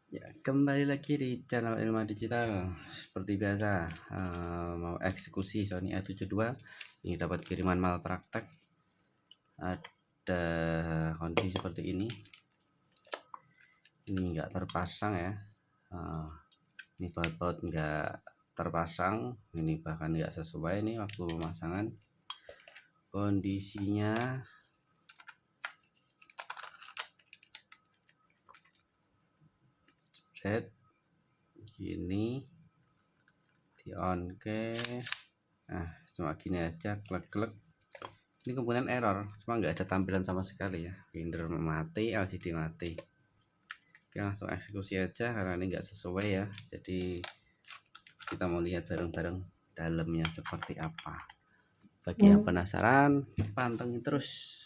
Ya, kembali lagi di channel Ilma Digital. Seperti biasa, mau eksekusi Sony A72. Ini dapat kiriman malpraktek. Ada kondisi seperti ini. Ini nggak terpasang ya. Ini baut-baut nggak terpasang. Ini bahkan nggak sesuai nih waktu pemasangan. Kondisinya set gini, di on ke. Nah, cuma gini aja, klek-klek. Ini komponen error, cuma nggak ada tampilan sama sekali ya. Binder mati, LCD mati. Oke, langsung eksekusi aja karena ini nggak sesuai ya. Jadi kita mau lihat bareng-bareng dalamnya seperti apa. Bagi yang penasaran, pantengin terus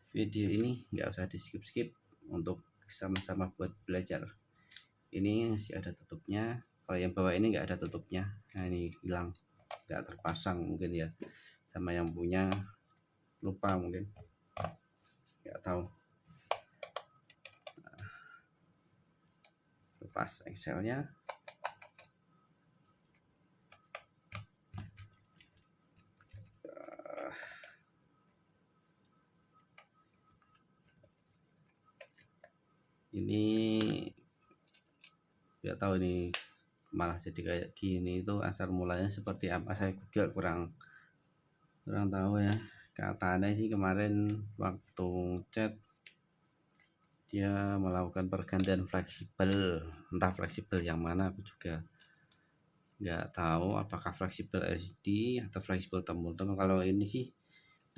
video ini, nggak usah di skip-skip untuk sama-sama buat belajar. Ini masih ada tutupnya. Kalau yang bawah ini nggak ada tutupnya. Nah, ini hilang, nggak terpasang mungkin ya, sama yang punya lupa mungkin, nggak tahu. Lepas Excelnya. Ini nggak tahu ini malah jadi kayak gini, itu asal mulanya seperti apa saya juga kurang tahu ya. Katanya sih kemarin waktu chat dia melakukan pergantian fleksibel, entah fleksibel yang mana aku juga nggak tahu, apakah fleksibel SD atau fleksibel tembul-tembul. Kalau ini sih,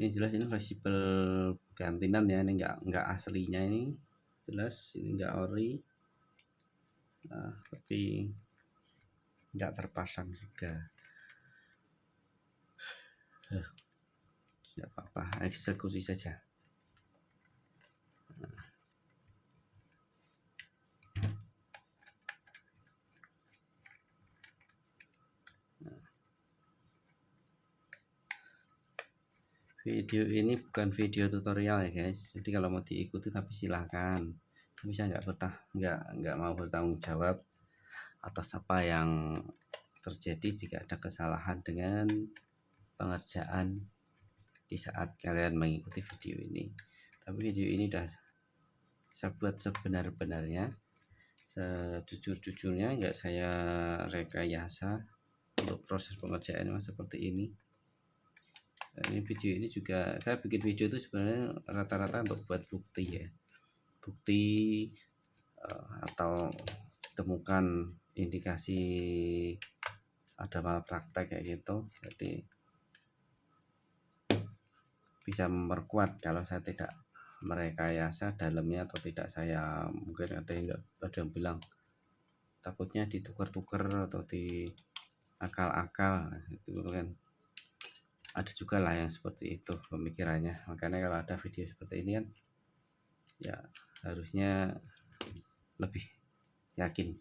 ini jelas ini fleksibel gantinan ya, ini nggak aslinya, ini jelas ini nggak ori. Nah, tapi nggak terpasang juga. Tidak apa-apa, eksekusi saja. Video ini bukan video tutorial ya guys, jadi kalau mau diikuti tapi silahkan, tapi saya nggak mau bertanggung jawab atas apa yang terjadi jika ada kesalahan dengan pengerjaan di saat kalian mengikuti video ini. Tapi video ini udah saya buat sebenar-benarnya, sejujur-jujurnya, nggak saya rekayasa untuk proses pengerjaan seperti ini. Dan ini video ini juga saya bikin video itu sebenarnya rata-rata untuk buat bukti ya, bukti atau temukan indikasi ada malpraktek kayak gitu. Jadi bisa memperkuat kalau saya tidak merekayasa dalamnya, atau tidak saya, mungkin ada yang bilang takutnya ditukar-tukar atau di akal-akal, itu kan ada juga lah yang seperti itu pemikirannya. Makanya kalau ada video seperti ini kan ya harusnya lebih yakin.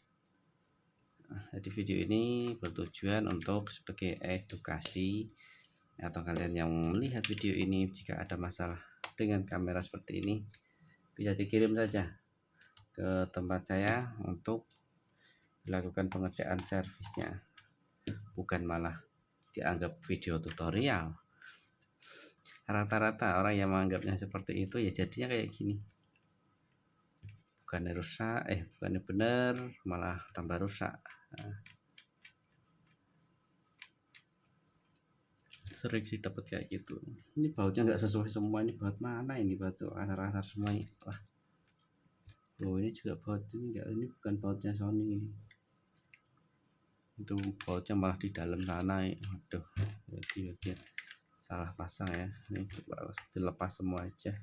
Jadi video ini bertujuan untuk sebagai edukasi, atau kalian yang melihat video ini jika ada masalah dengan kamera seperti ini bisa dikirim saja ke tempat saya untuk dilakukan pengerjaan servisnya, bukan malah dianggap video tutorial. Rata-rata orang yang menganggapnya seperti itu ya jadinya kayak gini, bukannya rusak, bukannya bener malah tambah rusak. Sering sih dapat kayak gitu. Ini bautnya nggak sesuai semua, ini baut mana ini, baut asar-asar semua ini. Wah, ini juga baut, ini enggak, ini bukan bautnya Sony ini, itu bautnya malah di dalam sana. Waduh, jadi salah pasang ya. Ini coba dilepas semua aja.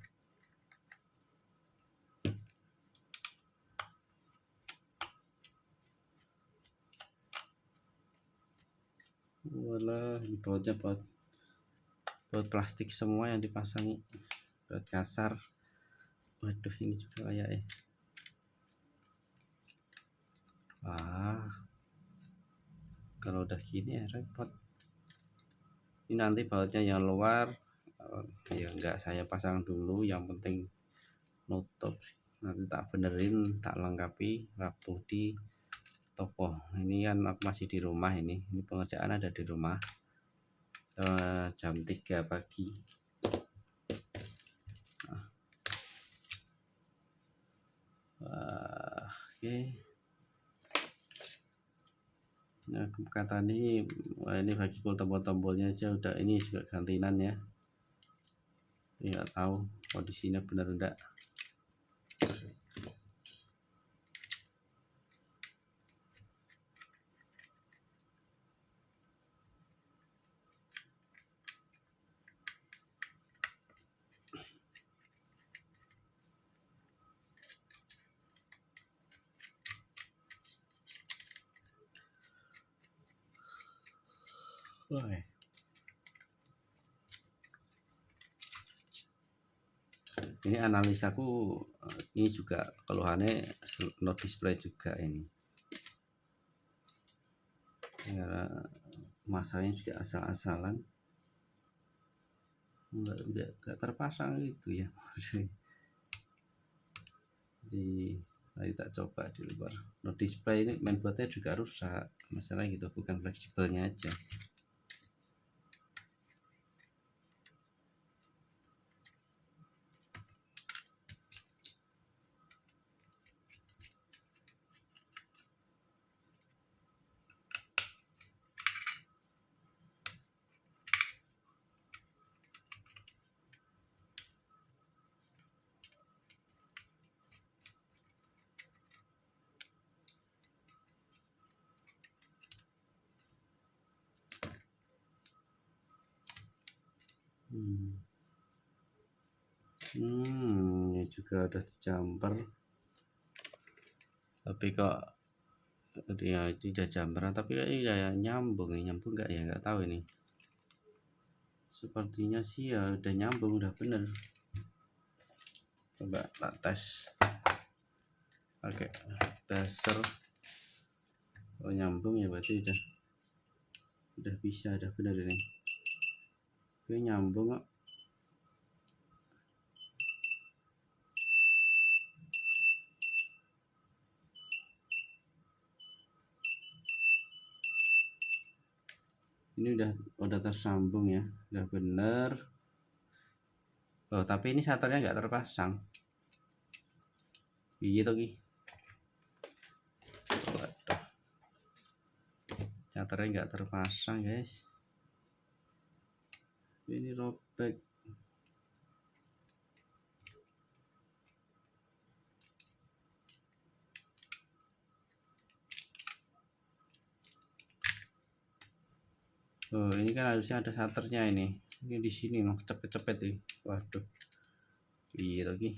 Walah, ini bautnya baut plastik semua yang dipasangi, baut kasar. Waduh, ini juga kayak kalau udah gini ya repot. Ini nanti bautnya yang luar ya nggak saya pasang dulu, yang penting nutup. nanti tak benerin, tak lengkapi waktu di toko. Ini kan aku masih di rumah, ini pengerjaan ada di rumah. Jam 3 pagi. Oke. Nah, kata ini bagi tombol-tombolnya aja udah, ini juga gantinan ya. Nggak tahu kondisinya benar enggak. Ini analisaku, ini juga keluhannya no display juga ini. Karena masanya juga asal-asalan, enggak terpasang gitu ya. Jadi tadi tak coba di luar. No display ini mainboardnya juga rusak, masalah gitu, bukan fleksibelnya aja. Ini juga ada jumper, tapi kok dia tidak jumperan, tapi ya nyambung nggak ya, nggak tahu ini. Sepertinya sih ya udah nyambung, udah bener. Coba tak tes pakai dasar. Oh, nyambung ya, berarti udah bisa, udah bener ini. Oke, nyambung kok. Ini udah tersambung ya, udah bener. Oh, tapi ini shuternya nggak terpasang. Iya tuh Ki. Waduh. Shuternya nggak terpasang guys. Ini robek. Oh, ini kan harusnya ada shutternya ini. Ini di sini loh, cepet-cepet nih. Waduh. Iya lagi.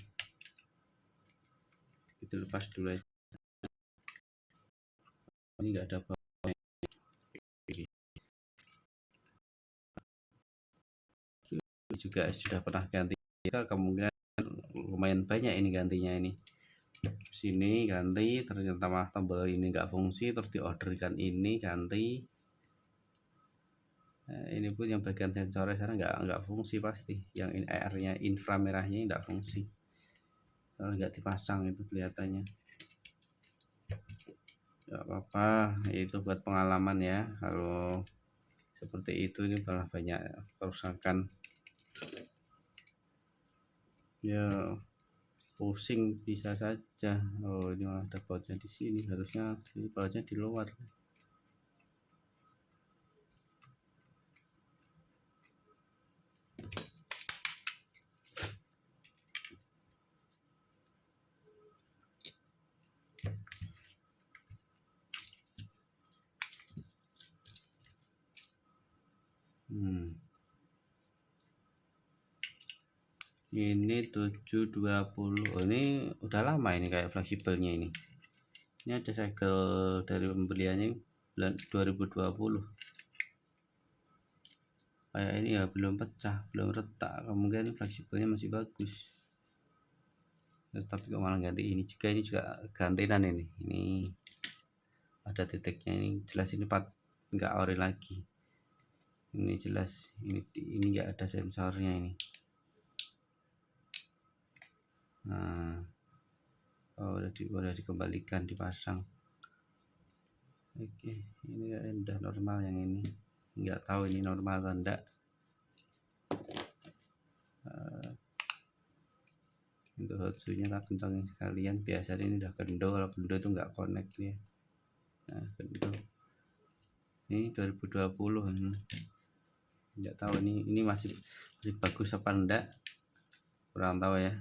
Kita lepas dulu aja. Ini nggak ada apa-apa. Juga sudah pernah ganti. Ya, kemungkinan lumayan banyak ini gantinya ini. Sini ganti, ternyata malah tombol ini nggak fungsi, terus diorderkan ini ganti. Nah, ini pun yang bagian sensornya sekarang nggak fungsi pasti, yang ini AR-nya, inframerahnya nggak fungsi kalau nggak dipasang, itu kelihatannya. Nggak apa-apa, itu buat pengalaman ya. Kalau seperti itu, ini malah banyak kerusakan ya, pusing bisa saja. Oh, ini ada bautnya di sini, harusnya ini bautnya di luar. Ini 720. Oh, ini udah lama ini kayak fleksibelnya ini. Ini ada segel dari pembeliannya bulan 2020. Kayak ini ya belum pecah, belum retak, kemungkinan fleksibelnya masih bagus. Tapi kok malah ganti ini juga. Ini juga gantinan ini ada titiknya, ini jelas ini nggak ori lagi. Ini jelas ini nggak ada sensornya ini. Nah, udah dikembalikan, dipasang. Oke, ini udah normal yang ini. Nggak tahu ini normal atau enggak. Untuk hotsunya tak kencangin sekalian. Biasanya ini udah kendo, kalau kendo itu nggak connect ya. Nah, kendo. Ini 2020 ini. Nggak tahu ini masih bagus apa enggak. Kurang tahu ya.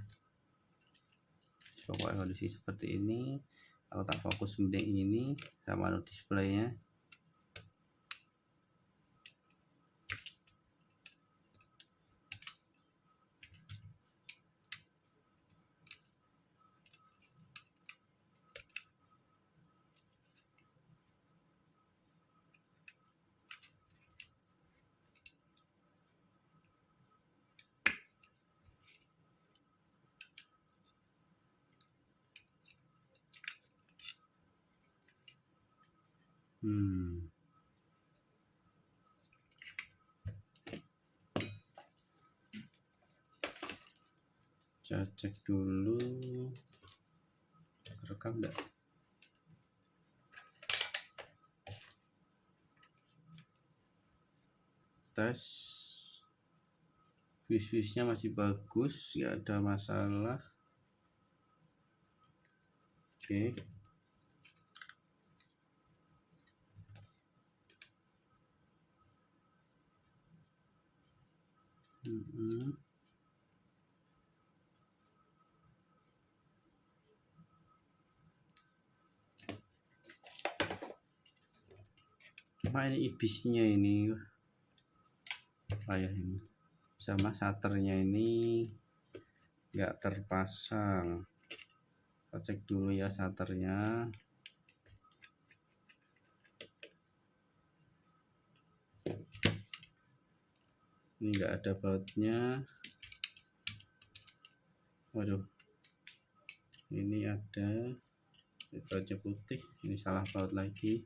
Pokoknya kondisi seperti ini. Kalau tak fokus mending ini sama displaynya. Saya cek dulu rekam enggak. Tes wisnya masih bagus, nggak ada masalah. Oke. Cuma ini ibisnya ini kayak ini sama shutternya ini nggak terpasang. Kita cek dulu ya shutternya. Ini nggak ada bautnya. Waduh, ini ada bautnya putih, ini salah baut lagi.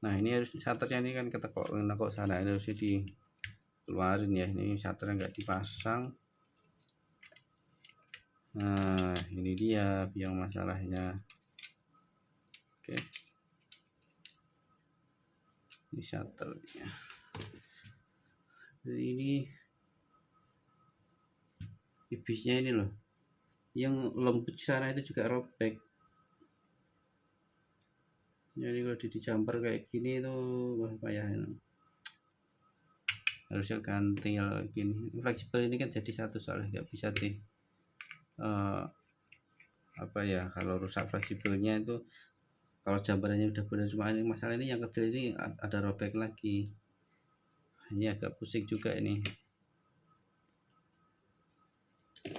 Nah ini harus shutternya ini kan ketekok sana, ini harus dikeluarin ya. Ini shutternya nggak dipasang. Nah ini dia yang masalahnya. Oke, ini shutternya. Jadi ini ibisnya ini loh, yang lembut sana itu juga robek. Jadi kalau dijamper kayak gini tuh wah payah ini. Harusnya ganti kalau gini. Fleksibel ini kan jadi satu soalnya nggak bisa di apa ya, kalau rusak fleksibelnya itu kalau jambarannya udah benar. Cuma ini masalah ini yang kecil ini ada robek lagi. Ini agak pusing juga ini.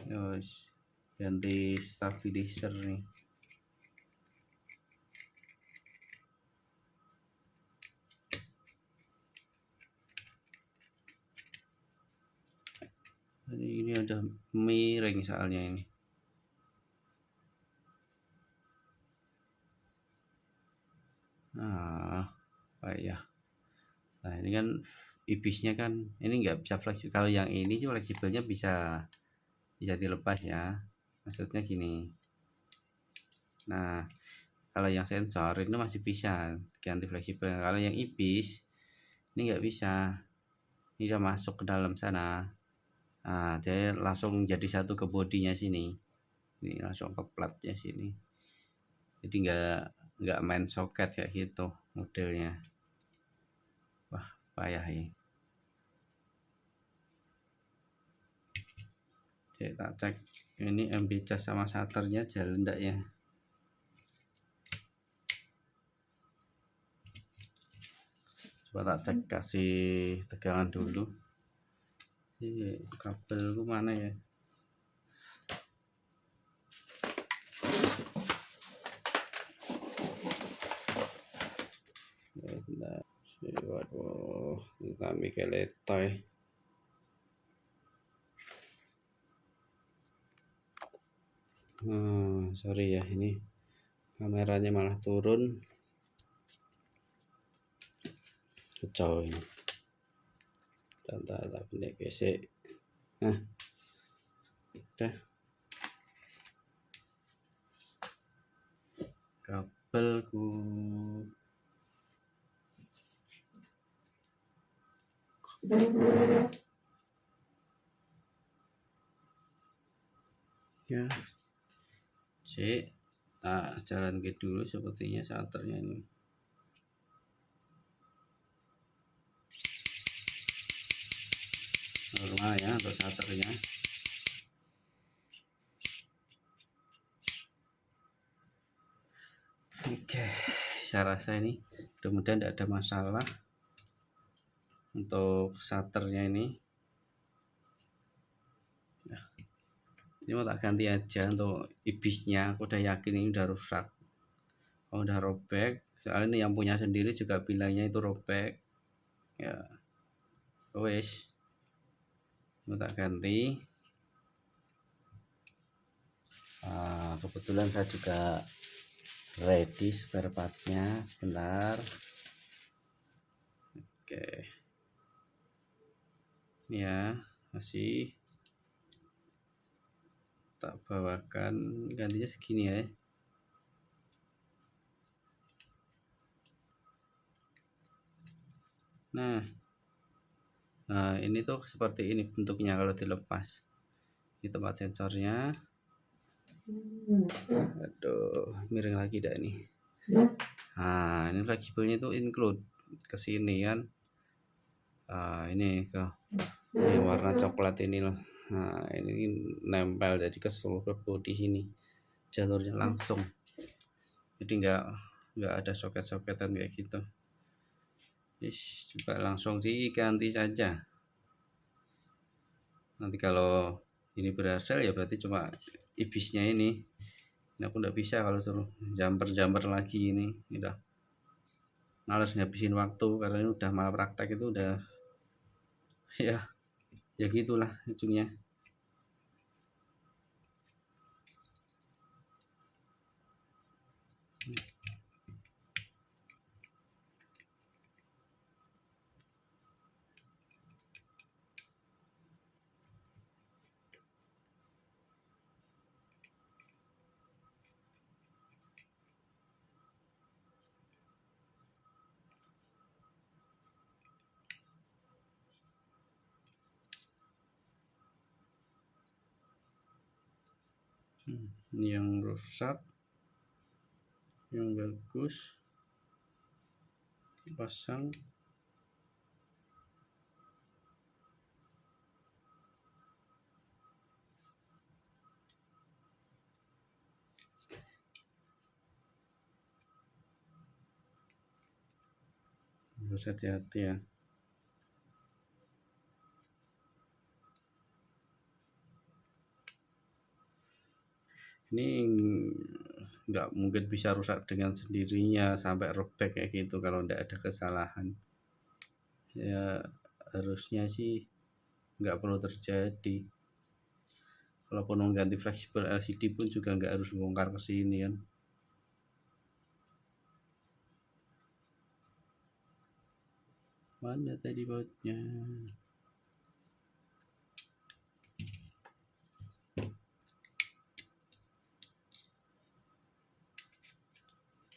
Yos, ganti stabilizer nih. Ini ada miring soalnya ini. Nah, ya. Nah ini kan ibisnya kan ini nggak bisa fleksibel. Kalau yang ini sih fleksibelnya bisa dilepas ya. Maksudnya gini. Nah kalau yang sensor ini masih bisa ganti fleksibel. Kalau yang ibis ini nggak bisa. Ini udah masuk ke dalam sana. Nah dia langsung jadi satu ke bodinya sini. Ini langsung ke platnya sini. Jadi nggak main soket kayak gitu modelnya. Wah payah ini. Kita cek ini MB cas sama shutternya jalan enggak ya. Coba tak cek, kasih tegangan dulu. Ini kabelku mana ya? Waduh, kami keletoy. Sorry ya, ini kameranya malah turun. Kacau ini. tak pendek gesek. Nah, udah. Kabelku ya, cek. Nah, jalan ke dulu sepertinya shutternya ini. Normal ya untuk shutternya. Oke, saya rasa ini mudah-mudahan tidak ada masalah untuk shutternya ini. Nah, ini mau tak ganti aja untuk ibisnya. Aku udah yakin ini udah rusak. Oh, udah robek. Soalnya ini yang punya sendiri juga bilangnya itu robek. Ya, wes. Mau tak ganti. Kebetulan saya juga ready spare partnya. Sebentar. Oke. Ini ya, masih tak bawakan, gantinya segini ya. Nah, ini tuh seperti ini bentuknya kalau dilepas. Di tempat sensornya. Aduh, miring lagi dah ini. Nah, ini fleksibelnya itu include ke sini kan. Ini ke ini warna coklat ini loh. Nah, ini nempel jadi ke seluruh bodi sini. Jalurnya langsung. Jadi nggak ada soket-soketan kayak gitu. Coba langsung diganti saja. Nanti kalau ini berhasil ya berarti cuma ibisnya ini. Ini aku nggak bisa kalau suruh jumper lagi ini udah males ngabisin waktu karena ini udah malah praktek itu udah ya gitulah ujungnya. Ini yang rusak, yang bagus pasang. Harus hati-hati ya. Ini nggak mungkin bisa rusak dengan sendirinya sampai robek kayak gitu kalau tidak ada kesalahan. Ya harusnya sih nggak perlu terjadi. Kalaupun mengganti fleksibel LCD pun juga nggak harus bongkar ke sini kan. Mana tadi bautnya?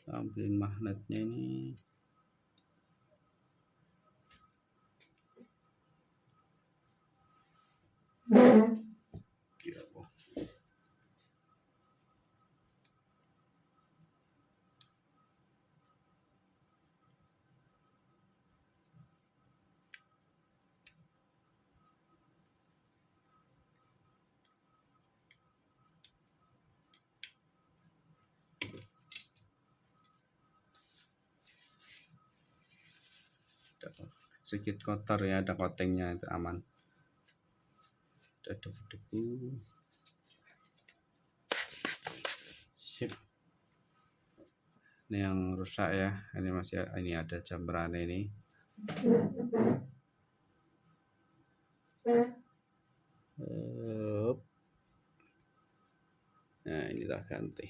Ambilin magnetnya ini. Sedikit kotor ya, ada coatingnya itu aman. Ada debu-debu. Sip. Ini yang rusak ya, ini masih ini ada jumperan ini. Nah ini tak ganti.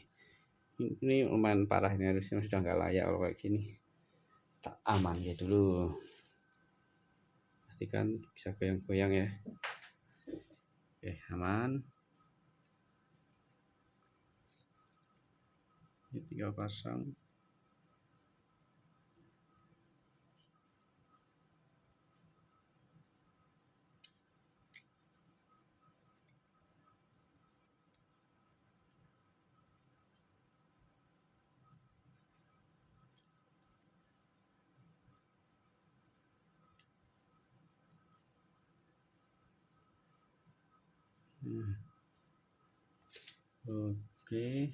Ini lumayan parah, ini harusnya sudah nggak layak kalau kayak gini. Tak aman ya dulu. pastikan bisa goyang-goyang ya. Oke, aman. Ini tinggal pasang. Oke.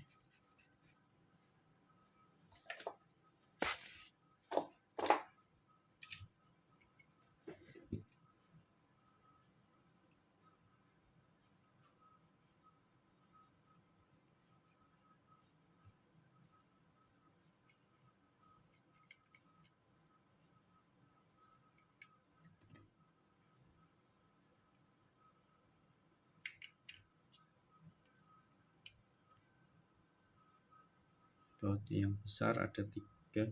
Baut yang besar ada 3.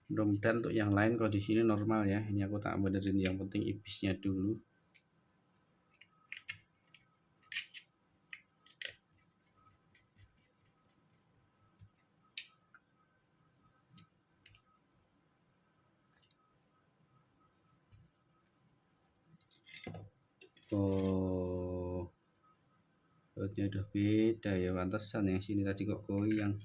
Mudah-mudahan untuk yang lain kalau di sini normal ya. Ini aku tak benerin, yang penting ibisnya dulu. Oh, bautnya udah beda ya, pantesan yang sini tadi kok goyang.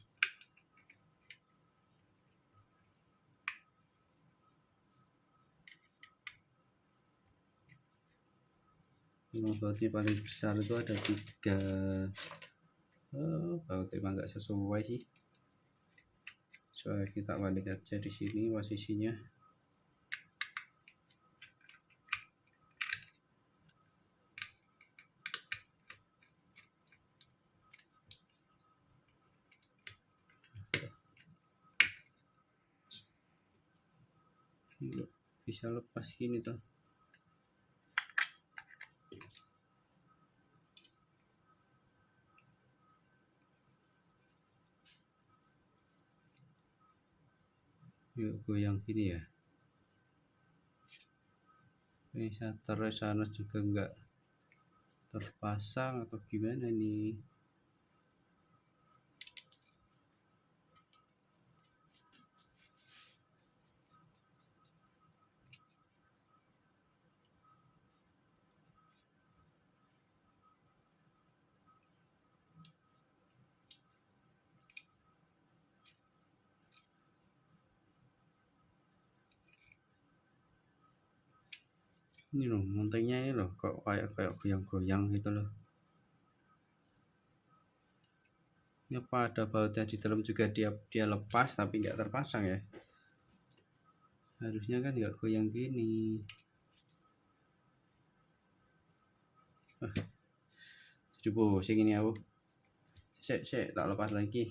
Bautnya paling besar itu ada 3. Bautnya emang nggak sesuai sih. Soalnya kita balik aja di sini posisinya. Bisa lepas gini tuh. Yuk goyang gini ya. Ini shutter sana juga enggak terpasang atau gimana nih. Ini loh montengnya ini loh kok kayak goyang-goyang gitu loh. Ini apa ada bautnya di dalam juga, dia lepas tapi nggak terpasang ya. Harusnya kan nggak goyang gini. Jadi pusing ini aku. Sek tak lepas lagi.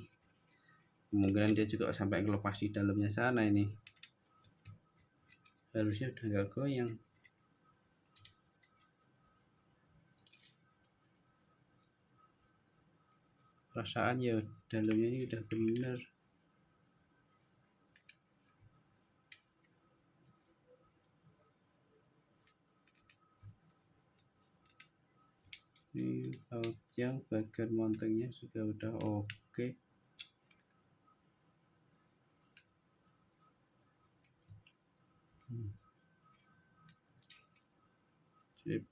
Kemungkinan dia juga sampai ngelepas di dalamnya sana ini. Harusnya udah nggak goyang. Perasaan ya dalamnya ini udah bener. Ini baut yang bagian montengnya juga udah oke. Sip.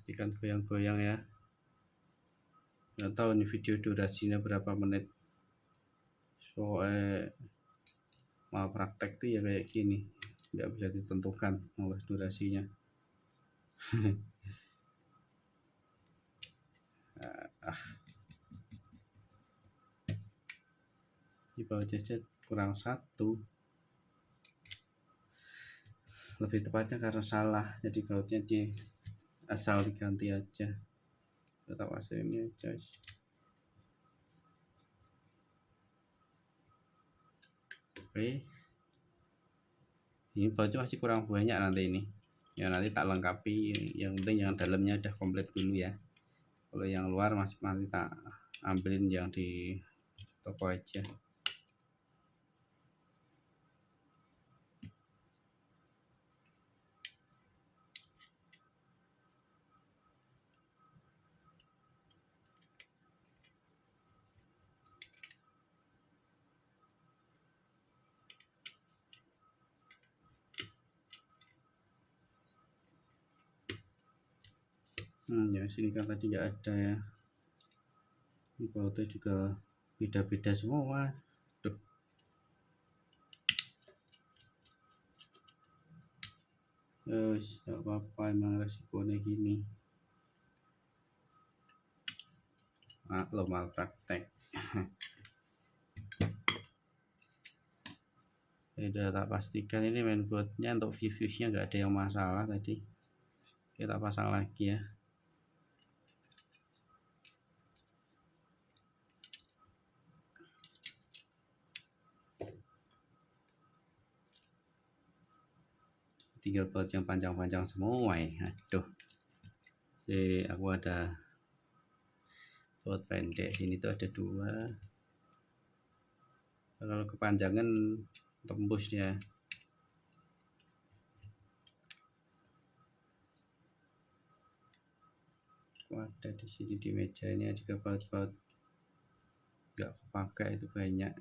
Pastikan goyang-goyang ya. Nggak tahu nih video durasinya berapa menit. Soalnya mau praktek tuh ya kayak gini, nggak bisa ditentukan nomor durasinya. Di bawah jajan kurang 1, lebih tepatnya karena salah, jadi bautnya asal diganti aja. Tetap hasilnya aja. Oke, ini bautnya masih kurang banyak nanti ini ya, nanti tak lengkapi. Yang penting yang dalamnya udah komplit dulu ya. Kalau yang luar masih nanti tak ambilin yang di toko aja. Ya sini kan tadi nggak ada ya. Ini foto juga beda-beda semua. Duh. Nggak apa-apa, emang resikonya gini. Lo mal praktek. Udah tak pastikan ini mainboardnya untuk view-viewsnya nggak ada yang masalah tadi. Kita pasang lagi ya. Tinggal buat yang panjang-panjang semua ya. Aduh. Aku ada buat pendek, sini tuh ada 2. Kalau kepanjangan tembus ya. Ada di sini di meja ini juga baut-baut nggak kepakai itu banyak.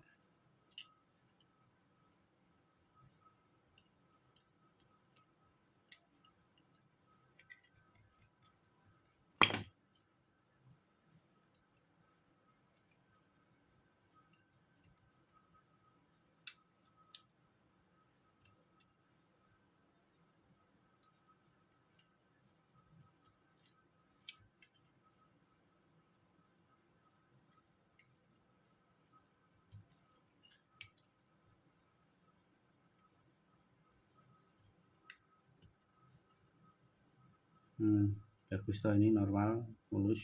Bagus toh, ini normal mulus.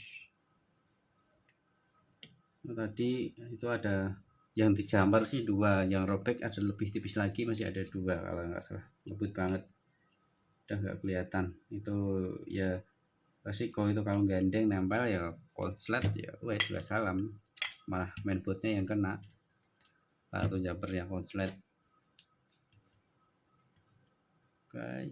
Tadi itu ada yang dijambar sih 2, yang robek ada lebih tipis lagi, masih ada 2 kalau nggak salah, lembut banget, udah nggak kelihatan. Itu ya resiko itu kalau gandeng nempel ya konslet ya wes juga salam, malah mainboardnya yang kena atau jumper yang konslet. Oke.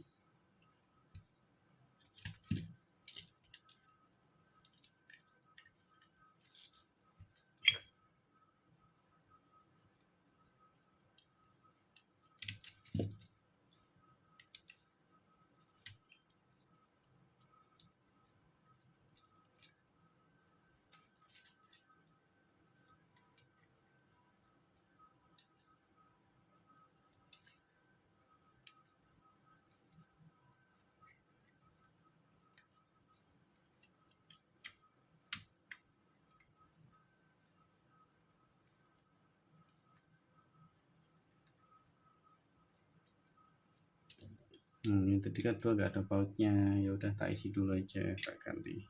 Ini tadi kan tuh nggak ada bautnya, ya udah tak isi dulu aja, tak ganti.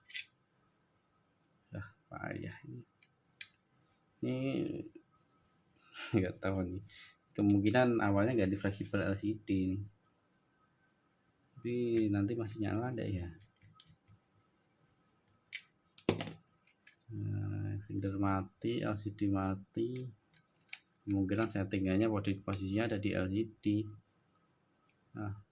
Payah ini nggak tahu nih, kemungkinan awalnya nggak di fleksibel LCD nih, tapi nanti masih nyala deh ya. Finder mati, LCD mati, kemungkinan settingannya posisinya ada di LCD. Oke.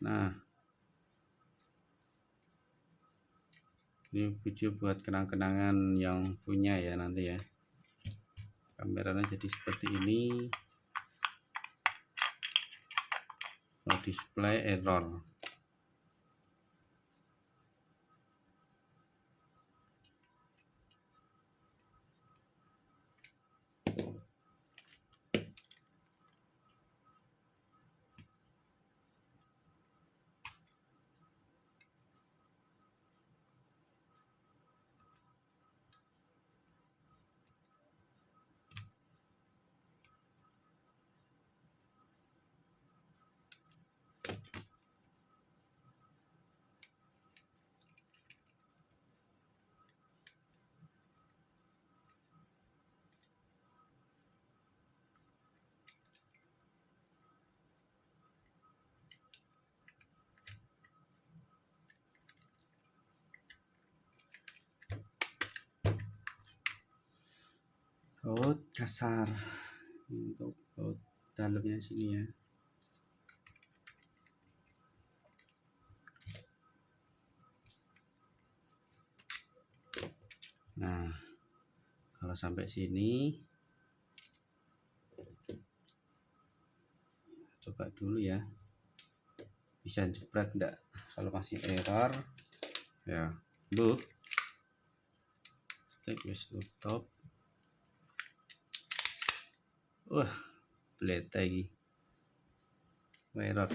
Nah, ini video buat kenang-kenangan yang punya ya nanti ya. Kameranya jadi seperti ini. No display error. baut kasar untuk baut dalamnya sini ya. Nah, kalau sampai sini coba dulu ya, bisa jepret enggak. Kalau masih error ya wis tutup. Wah, beleta lagi error.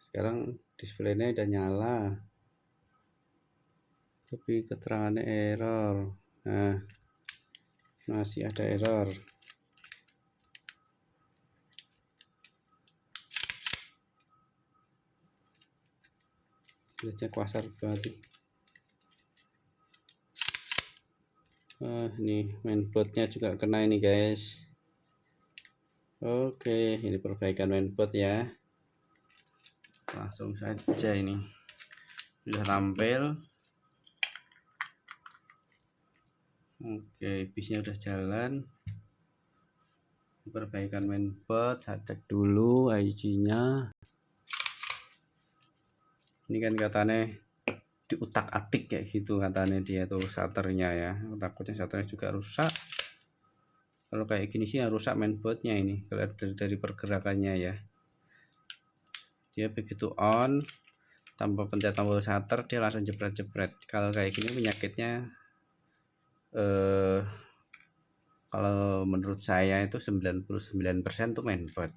Sekarang displaynya udah nyala, tapi keterangannya error. Nah, masih ada error. Lihatnya kasar banget. Ini mainboardnya juga kena ini guys. Oke, ini perbaikan mainboard ya. Langsung saja ini sudah tampil. Oke, bisnya udah jalan. Perbaikan mainboard, saya cek dulu IC-nya. Ini kan katanya diutak-atik kayak gitu katanya dia tuh shutternya ya. Takutnya shutternya juga rusak. Kalau kayak gini sih rusak mainboardnya ini. Kalau dari pergerakannya ya. Dia begitu on tanpa pencet tombol shutter dia langsung jepret-jepret. Kalau kayak gini penyakitnya kalau menurut saya itu 99% tuh mainboard.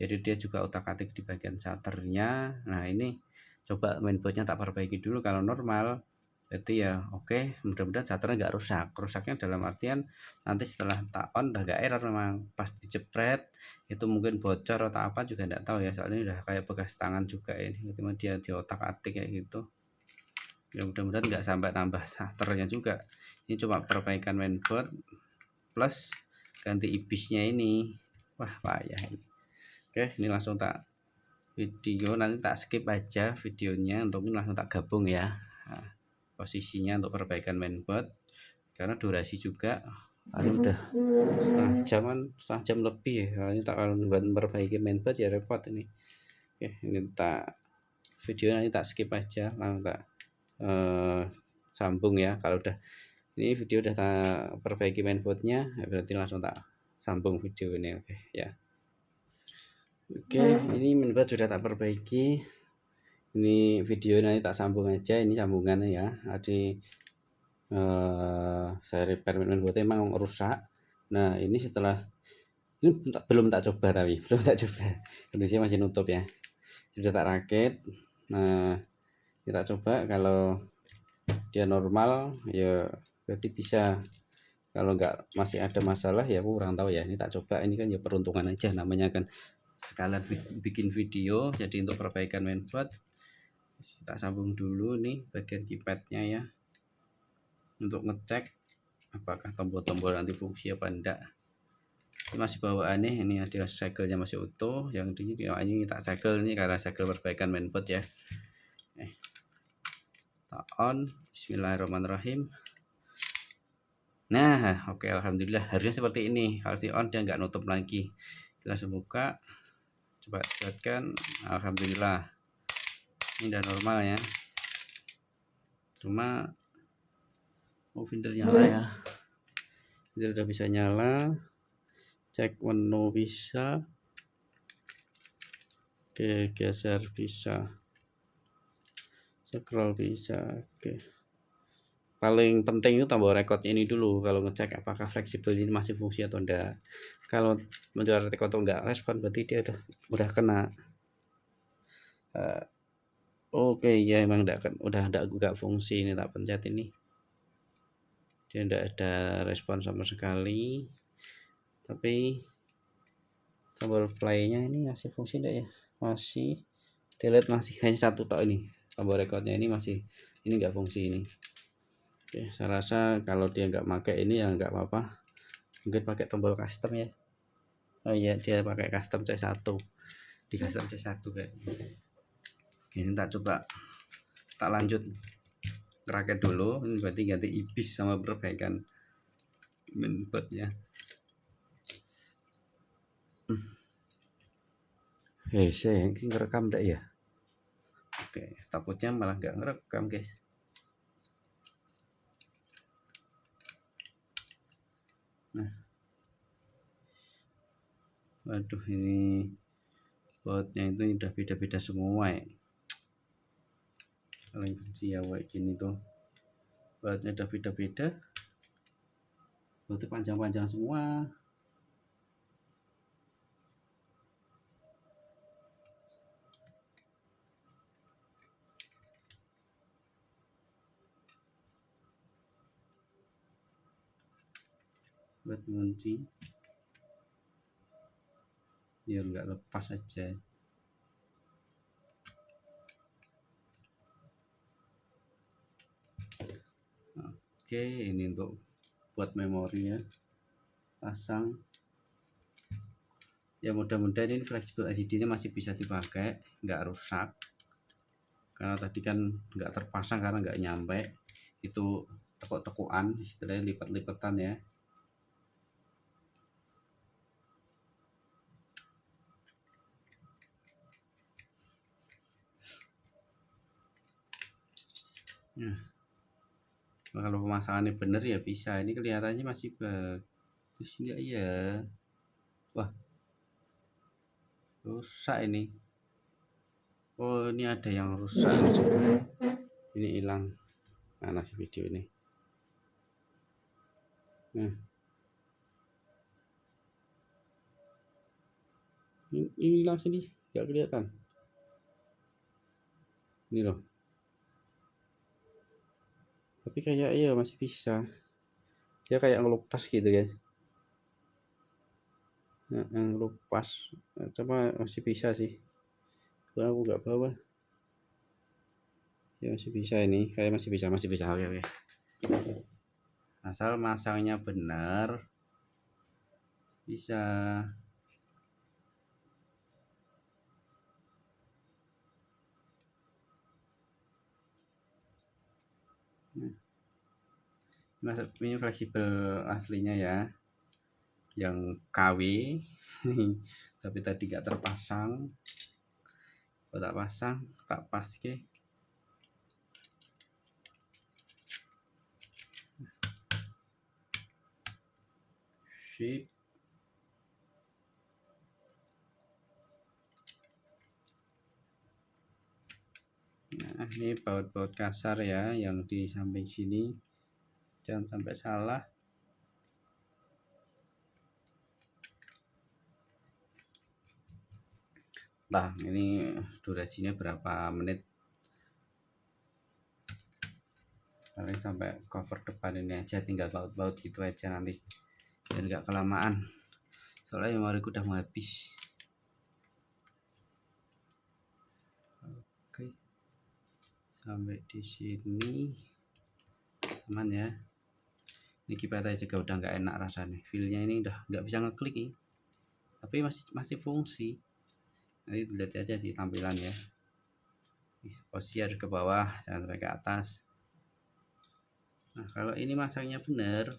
Jadi dia juga otak-atik di bagian shutternya. Nah ini coba mainboardnya tak perbaiki dulu. Kalau normal berarti ya oke, mudah-mudahan shutternya nggak rusak. Rusaknya dalam artian nanti setelah tak on udah nggak error, memang pas dijepret itu mungkin bocor atau apa juga nggak tahu ya, soalnya udah kayak bekas tangan juga ini. Cuma dia di otak-atik kayak gitu ya, mudah-mudahan nggak sampai nambah shutternya juga. Ini cuma perbaikan mainboard plus ganti ibisnya ini. Wah payah ini. Oke, ini langsung tak video, nanti tak skip aja videonya, untuk ini langsung tak gabung ya. Nah, posisinya untuk perbaikan mainboard karena durasi juga ini udah setengah jam lebih ya. Ini tak kalau buat memperbaiki mainboard ya repot ini. Oke, ini tak video nanti tak skip aja, langsung tak sambung ya. Kalau udah ini video udah tak perbaiki mainboardnya ya, berarti langsung tak sambung video ini. Oke ya. Oke, ini mainboard sudah tak perbaiki. Ini video nanti tak sambung aja, ini sambungannya ya. Jadi saya repair mainboardnya emang rusak. Nah ini setelah ini belum tak coba, tapi belum tak coba, kondisinya masih nutup ya. Sudah tak rakit. Nah kita coba, kalau dia normal ya berarti bisa. Kalau nggak masih ada masalah ya aku kurang tahu ya. Ini tak coba, ini kan ya peruntungan aja, namanya kan sekalian bikin video. Jadi untuk perbaikan mainboard kita sambung dulu nih bagian keypadnya ya, untuk ngecek apakah tombol-tombol nanti fungsi apa enggak. Ini masih bawaannya, ini ada segel-nya masih utuh. Yang ini tak segel, ini karena segel perbaikan mainboard ya. Tak on, bismillahirrahmanirrahim. Nah oke, alhamdulillah, harusnya seperti ini. Kalau di on dia nggak nutup lagi. Kita langsung buka, coba lihatkan. Alhamdulillah ini udah normal ya. Cuma finder nyala ya, finder udah bisa nyala. Cek menu bisa, oke, geser bisa, scroll bisa. Oke, paling penting itu tombol record ini dulu. Kalau ngecek apakah fleksibel ini masih fungsi atau enggak. Kalau menjual record atau enggak respon, berarti dia udah kena. Oke ya, emang udah enggak fungsi. Ini tak pencet ini, dia enggak ada respon sama sekali. Tapi tombol playnya ini masih fungsi enggak ya? Masih. Delete masih, hanya satu tok ini. Tombol recordnya ini masih, ini enggak fungsi ini. Oke, saya rasa kalau dia enggak pakai ini ya enggak apa-apa. Mungkin pakai tombol custom ya. Oh iya, dia pakai custom C1. Di custom C1 kayak. Ini tak coba, tak lanjut rakit dulu. Ini berarti ganti ibis sama perbaikan Mainboardnya. Saya ini ngerekam enggak ya? Oke, takutnya malah nggak ngerekam guys. Nah, waduh, ini bautnya itu udah beda-beda semua ya. Paling benci ya kayak gini tuh, bautnya udah beda-beda, bautnya panjang-panjang semua. Buat ngunci biar nggak lepas aja. Oke, ini untuk buat memorinya pasang ya. Mudah-mudahan ini fleksibel LCD nya masih bisa dipakai, nggak rusak, karena tadi kan nggak terpasang karena nggak nyampe, itu tekuk-tekukan, istilahnya lipat-lipatan ya. Nah, kalau pemasangannya bener ya bisa. Ini kelihatannya masih bagus enggak ya? Wah, rusak ini. Oh, ini ada yang rusak. Ini hilang. Mana sih video ini? Nah, ini hilang sini, nggak kelihatan. Ini loh. Tapi kayak iya masih bisa. Dia kayak ngelupas gitu guys. Nah, ngelupas. Coba masih bisa sih. Karena aku nggak bawa. Ya masih bisa ini. Kayak masih bisa, masih bisa. Oke, oke. Asal masangnya benar, bisa. Nah, ini fleksibel aslinya ya, yang KW. Tapi tadi nggak terpasang. Kalau tak pasang, tak pas ke. Sip. Nah, ini baut-baut kasar ya, yang di samping sini, jangan sampai salah. Nah, ini durasinya berapa menit? Paling sampai cover depan ini aja, tinggal baut-baut gitu aja nanti, dan nggak kelamaan. Soalnya memori udah mau habis. Oke, sampai di sini aman ya. Ini kipetnya juga udah nggak enak rasanya, feelnya ini udah nggak bisa ngeklik nih, tapi masih fungsi. Nanti lihat aja di tampilan ya. Posisi harus ke bawah, jangan sampai ke atas. Nah, kalau ini masangnya benar,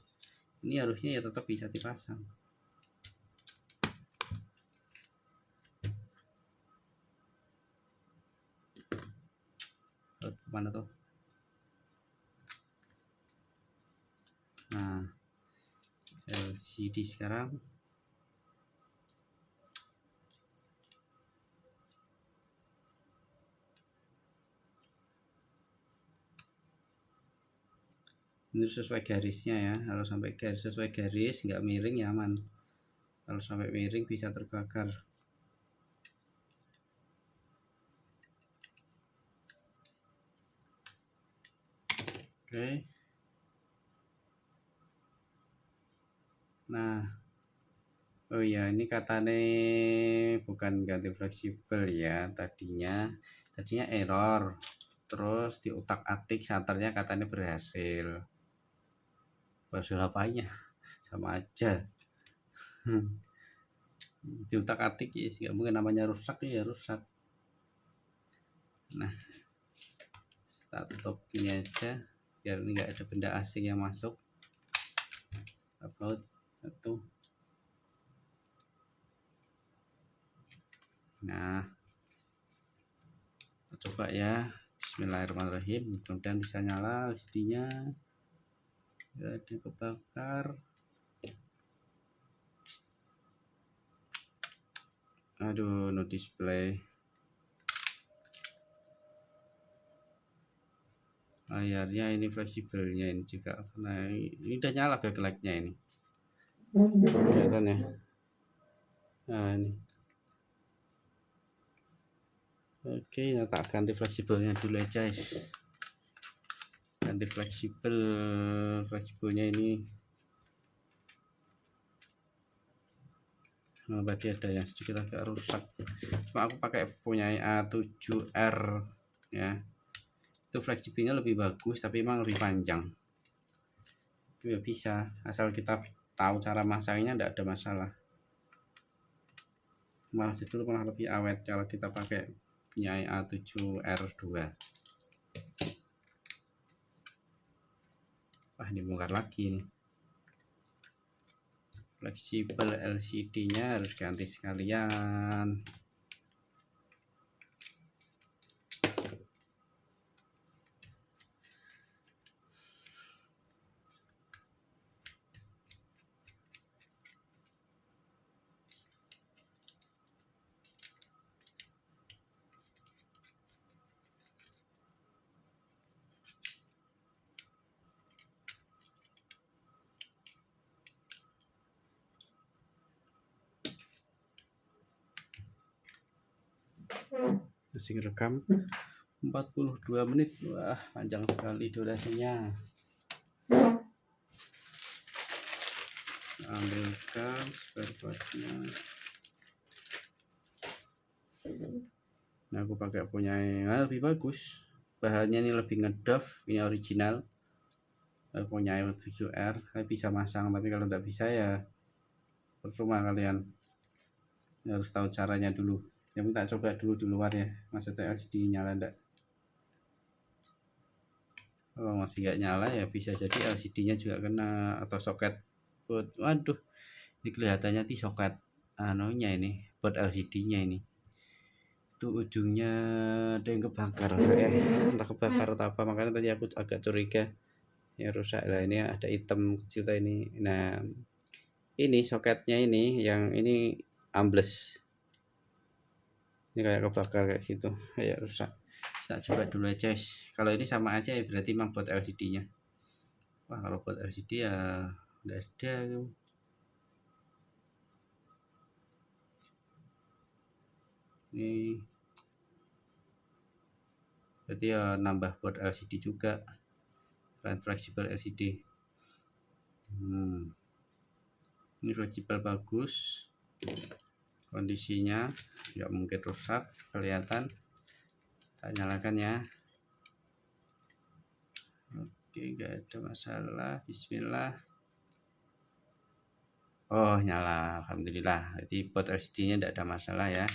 ini harusnya ya tetap bisa dipasang. Kemana tuh? Nah, LCD sekarang. Ini sesuai garisnya ya. Kalau sampai garis sesuai garis, nggak miring ya aman. Kalau sampai miring bisa terbakar. Oke. Nah, oh ya, ini katanya bukan ganti fleksibel ya. Tadinya error. Terus diutak-atik santernya katanya berhasil. Berhasil apanya? Sama aja. Diutak-atik ya, nggak mungkin, namanya rusak ya rusak. Nah, kita tutup ini aja biar ini nggak ada benda asing yang masuk. upload satu. Nah, coba ya. Bismillahirrahmanirrahim. Mudah-mudahan bisa nyala LCD-nya. Ya, dia kebakar. Aduh, no display. Layarnya ini fleksibelnya ini juga. Nah, ini udah nyala backlightnya ini. Kelihatan ya. Nah, ini. Oke, ya tak ganti fleksibelnya dulu aja, guys. Ganti fleksibelnya ini. Nah, berarti ada yang sedikit agak rusak. Cuma aku pakai punya A7R ya. Itu fleksibelnya lebih bagus, tapi emang lebih panjang. Itu ya bisa, asal kita tahu cara masangnya, tidak ada masalah. Malah itu malah lebih awet kalau kita pakai punya A7R2. Wah, ini bongkar lagi nih. Fleksibel LCD-nya harus ganti sekalian. Masih rekam 42 menit. Wah, panjang sekali durasinya. Ambilkan spare partnya. Nah, aku pakai punya yang lebih bagus. Bahannya ini lebih ngedov, ini original. Punya A7R, saya bisa masang, tapi kalau tidak bisa ya percuma kalian. Ya, harus tahu caranya dulu. Yang minta coba dulu di luar ya, maksudnya LCD nyala enggak. Kalau masih nggak nyala ya bisa jadi LCD-nya juga kena atau soket. Waduh, ini kelihatannya di soket anunya ini, buat LCD-nya ini. Itu ujungnya ada yang kebakar ya, entah kebakar atau apa, makanya tadi aku agak curiga ya rusak lah. Ini ada hitam kecil ini. Nah, ini soketnya ini yang ini ambles. Ini kayak kebakar kayak gitu, kayak rusak. Kita coba dulu aja. Kalau ini sama aja ya, berarti memang buat LCD-nya. Wah, kalau buat LCD ya udah ada. Ini berarti ya nambah buat LCD juga, kan fleksibel LCD. Ini fleksibel bagus, kondisinya nggak mungkin rusak, kelihatan. Tak nyalakan ya. Oke, nggak ada masalah. Bismillah. Oh, nyala, alhamdulillah. Jadi buat LCD-nya tidak ada masalah ya.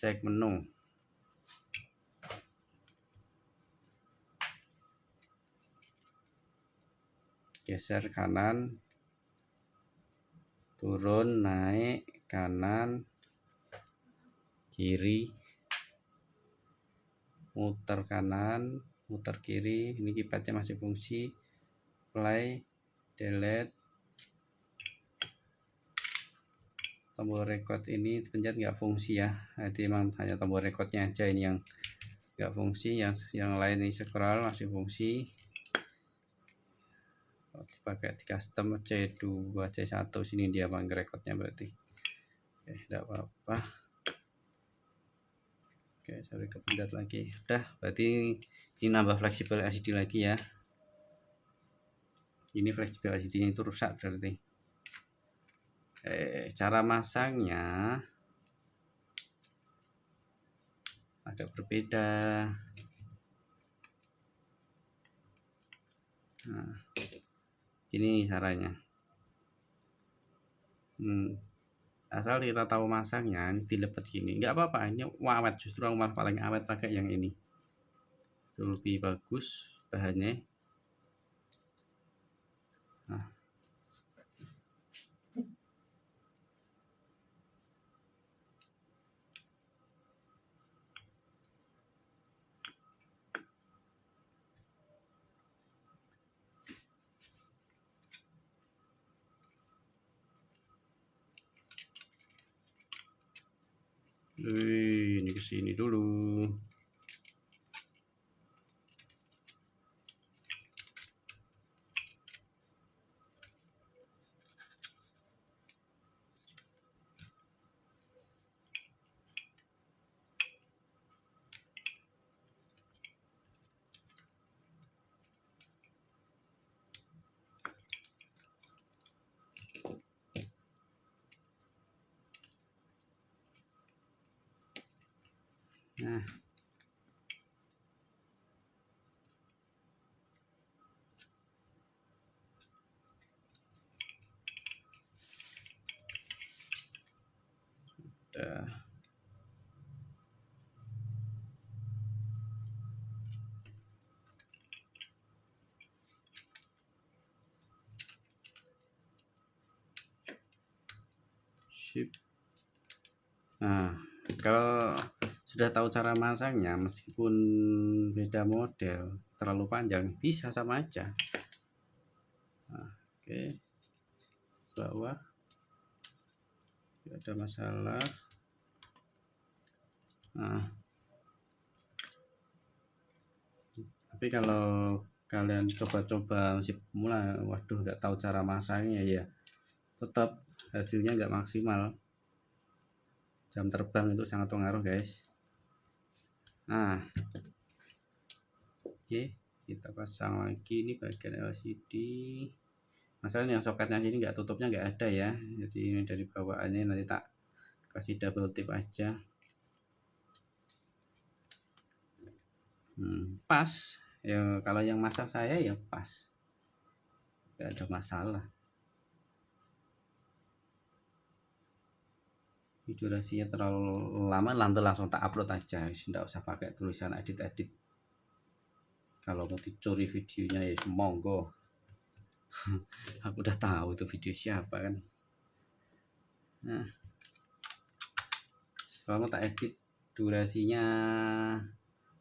Cek menu. Geser kanan, turun, naik, kanan, kiri, muter kanan, muter kiri. Ini keypadnya masih fungsi. Play, delete. Tombol record ini pencet nggak fungsi ya. Jadi memang hanya tombol recordnya aja ini yang nggak fungsi. Yang lain ini scroll masih fungsi. Pakai di custom C2 C1 sini dia panggil recordnya berarti. Oke, tidak apa-apa. Oke, saya kepencet lagi. Udah, berarti ini nambah fleksibel LCD lagi ya. Ini fleksibel LCD-nya itu rusak berarti. Cara masangnya agak berbeda. Nah, ini caranya. Asal kita tahu masangnya, ini dilepet gini, nggak apa-apa. Ini awet, justru aku malah paling awet pakai yang ini. Itu lebih bagus bahannya. Nah, ini ke sini dulu. Nah, udah. Sip. Nah, kalau sudah tahu cara masangnya, meskipun beda model, terlalu panjang, bisa sama aja. Nah, oke, bawah, tidak ada masalah. Nah, tapi kalau kalian coba-coba masih pemula, waduh, nggak tahu cara masangnya ya, tetap hasilnya nggak maksimal. Jam terbang itu sangat pengaruh, guys. Nah, oke, kita pasang lagi ini bagian LCD. Masalahnya yang soketnya sini nggak, tutupnya nggak ada ya, jadi ini dari bawaannya nanti tak kasih double tip aja. Pas ya, kalau yang masak saya ya pas, nggak ada masalah. Durasinya terlalu lama, nanti langsung tak upload aja, nggak usah pakai tulisan edit-edit. Kalau mau dicuri videonya ya monggo. Aku udah tahu itu video siapa kan. Nah, kalau mau tak edit durasinya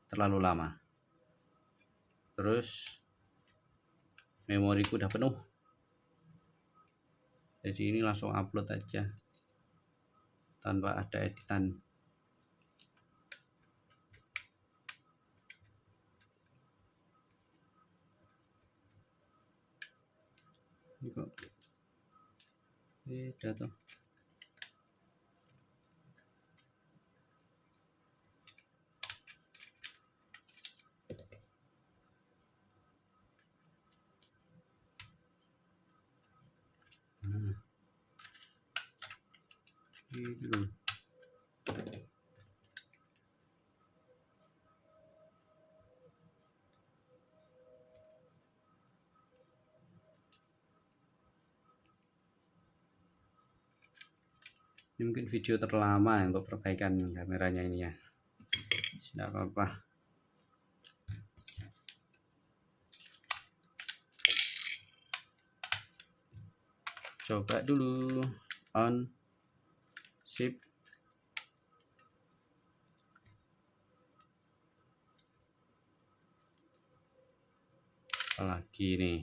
terlalu lama, terus memoriku udah penuh, jadi ini langsung upload aja tanpa ada editan. Ini kok beda tuh. Nah, ini dulu. Ini mungkin video terlama untuk perbaikan kameranya ini ya, tidak apa-apa. Coba dulu on, sip. Apalagi nih,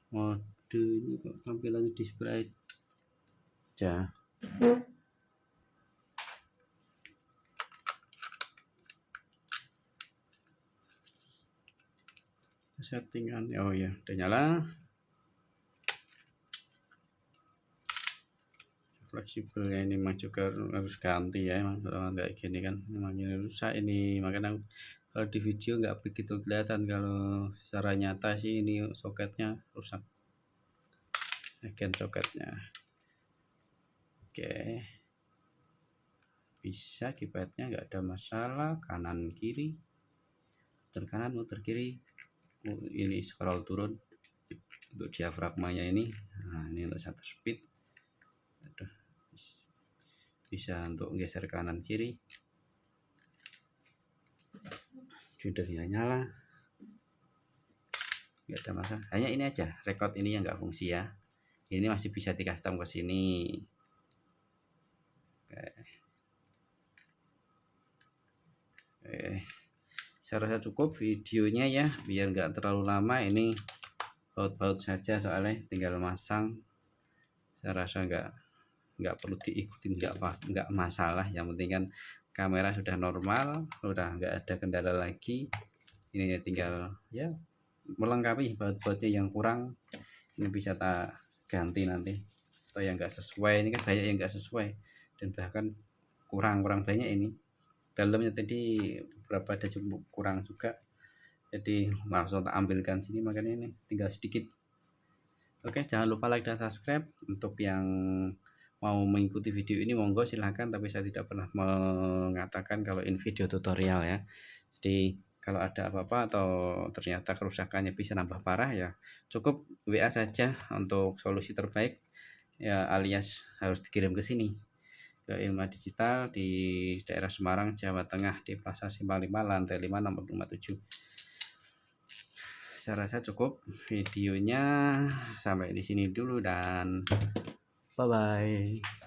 mode ini kok tampilan display aja. Settingan, oh ya udah nyala. Fleksibelnya ini memang juga harus ganti ya, emang kalau kayak gini kan memang ini rusak ini, makanya kalau di video nggak begitu kelihatan, kalau secara nyata sih ini soketnya rusak, bagian soketnya. Oke, bisa keypadnya nggak ada masalah, kanan kiri, muter kanan muter kiri. Ini scroll turun untuk diafragmanya ini. Nah, ini untuk shutter speed. Aduh, bisa untuk geser kanan kiri. Judulnya nyala, nggak ada masalah. Hanya ini aja, record ini yang nggak fungsi ya. Ini masih bisa di custom ke sini. Oke. Saya rasa cukup videonya ya, biar nggak terlalu lama. Ini baut-baut saja soalnya, tinggal masang. Saya rasa nggak perlu diikutin, nggak masalah. Yang penting kan kamera sudah normal, udah nggak ada kendala lagi. Ini tinggal ya melengkapi baut-bautnya yang kurang, ini bisa tak ganti nanti. Atau yang nggak sesuai, ini kan banyak yang nggak sesuai dan bahkan kurang banyak. Ini dalamnya tadi beberapa ada cukup kurang juga, jadi langsung tak ambilkan sini, makanya ini tinggal sedikit. Oke, jangan lupa like dan subscribe. Untuk yang mau mengikuti video ini monggo silahkan, tapi saya tidak pernah mengatakan kalau ini video tutorial ya. Jadi kalau ada apa-apa atau ternyata kerusakannya bisa nambah parah ya, cukup WA saja untuk solusi terbaik ya, alias harus dikirim ke sini, ke Ilma Digital di daerah Semarang, Jawa Tengah, di Plaza Simpang 5 lantai 5 nomor 57. Saya rasa cukup videonya, sampai di sini dulu dan bye bye.